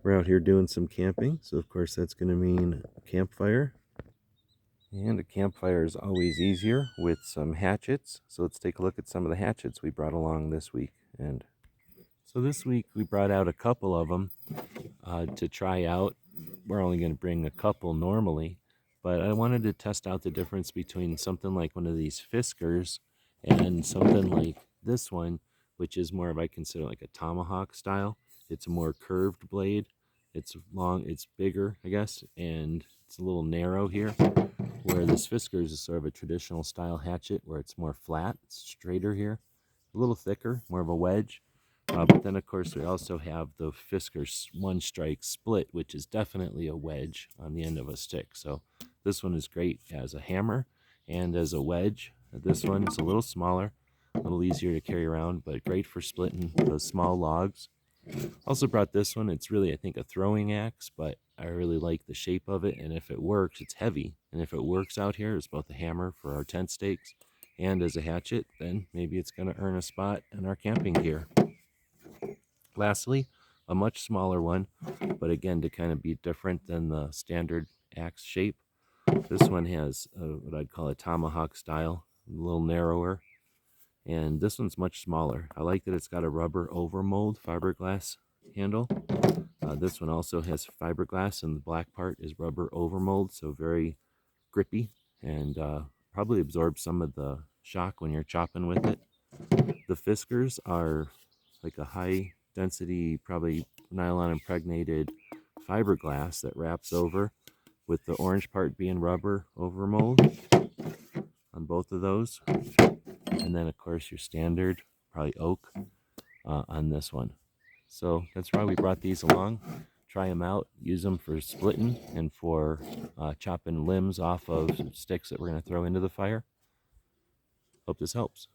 We're out here doing some camping, so of course that's going to mean a campfire. And a campfire is always easier with some hatchets. So let's take a look at some of the hatchets we brought along this week. And so this week we brought out a couple of them to try out. We're only going to bring a couple normally, but I wanted to test out the difference between something like one of these Fiskars and something like this one, which is more of, I consider, like a tomahawk style. It's a more curved blade. It's long, it's bigger, I guess, and it's a little narrow here, where this Fiskars is sort of a traditional style hatchet where it's more flat, it's straighter here, a little thicker, more of a wedge. But then, of course, we also have the Fiskars One Strike Split, which is definitely a wedge on the end of a stick. So this one is great as a hammer and as a wedge. This one is a little smaller, a little easier to carry around, but great for splitting those small logs. Also brought this one. It's really, I think, a throwing axe, but I really like the shape of it. And if it works, it's heavy. And if it works out here as both a hammer for our tent stakes and as a hatchet, then maybe it's going to earn a spot in our camping gear. Lastly, a much smaller one, but again, to kind of be different than the standard axe shape. This one has what I'd call a tomahawk style, a little narrower, and this one's much smaller. I like that it's got a rubber overmold fiberglass handle. This one also has fiberglass, and the black part is rubber overmold, so very grippy, and probably absorbs some of the shock when you're chopping with it. The Fiskars are like a high density, probably nylon impregnated fiberglass that wraps over, with the orange part being rubber overmold on both of those. And then, of course, your standard, probably oak on this one. So that's why we brought these along. Try them out, use them for splitting and for chopping limbs off of sticks that we're going to throw into the fire. Hope this helps.